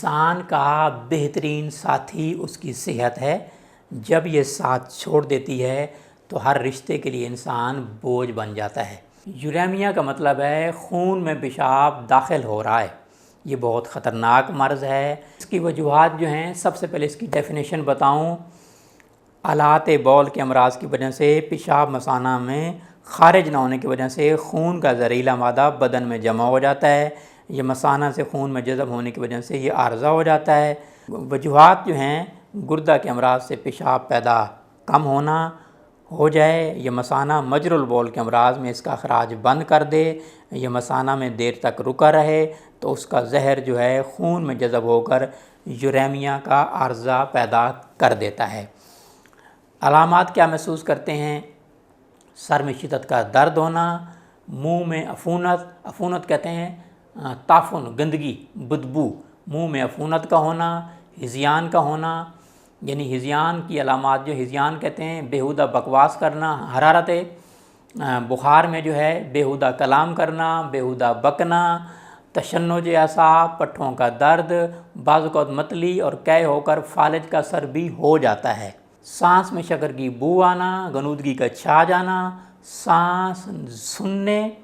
इंसान का बेहतरीन साथी उसकी सेहत है। जब ये साथ छोड़ देती है तो हर रिश्ते के लिए इंसान बोझ बन जाता है। यूरेमिया का मतलब है खून में पेशाब दाखिल हो रहा है। ये बहुत ख़तरनाक मर्ज़ है। इसकी वजूहात जो हैं, सबसे पहले इसकी डेफिनेशन बताऊं। आलात बौल के अमराज की वजह से पेशाब मसाना में खारिज ना होने की वजह से खून का जहरीला मादा बदन में जमा हो जाता है। ये मसाना से खून में जज़ब होने की वजह से ये आर्ज़ा हो जाता है। वजूहात जो हैं, गुर्दा के अमराज से पेशाब पैदा कम होना हो जाए, ये मसाना मजरुल बौल के अमराज में इसका अखराज बंद कर दे, ये मसाना में देर तक रुका रहे तो उसका जहर जो है खून में जज़ब होकर यूरेमिया का आर्ज़ा पैदा कर देता है। अलामात क्या महसूस करते हैं? सर में शिद्दत का दर्द होना, मुंह में अफूनत, अफूनत कहते हैं ताफुन, गंदगी, बदबू, मुंह में अफूनत का होना, हिज़ियान का होना, यानी हिज़ियान की अलामात जो हिज़ियान कहते हैं बेहुदा बकवास करना, हरारत, बुखार में जो है बेहुदा कलाम करना, बेहुदा बकना, तशन्नुज असाब, पट्ठों का दर्द, बाज़-औक़ात मतली और कै होकर फालिज का सर भी हो जाता है। सांस में शक्कर की बू आना, गनूदगी का छा जाना, सांस सुनने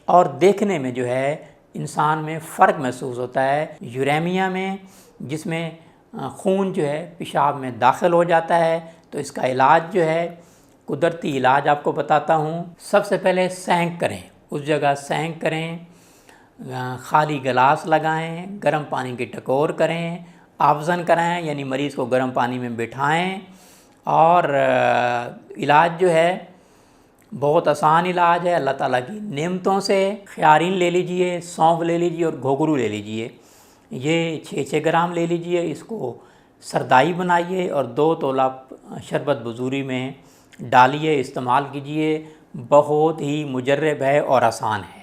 और देखने में जो है इंसान में फ़र्क महसूस होता है। यूरेमिया में जिसमें खून जो है पेशाब में दाखिल हो जाता है, तो इसका इलाज जो है कुदरती इलाज आपको बताता हूँ। सबसे पहले सेंक करें, उस जगह सेंक करें, खाली गिलास लगाएं, गर्म पानी की टकोर करें, आफ़ज़न कराएं यानी मरीज़ को गर्म पानी में बिठाएं। और इलाज जो है बहुत आसान इलाज है। अल्लाह ताला की नेमतों से ख्यारीन ले लीजिए, सौंफ ले लीजिए और घोघरू ले लीजिए। ये 6-6 ग्राम ले लीजिए। इसको सरदाई बनाइए और 2 तोला शरबत बजूरी में डालिए, इस्तेमाल कीजिए। बहुत ही मुजर्रब है और आसान है।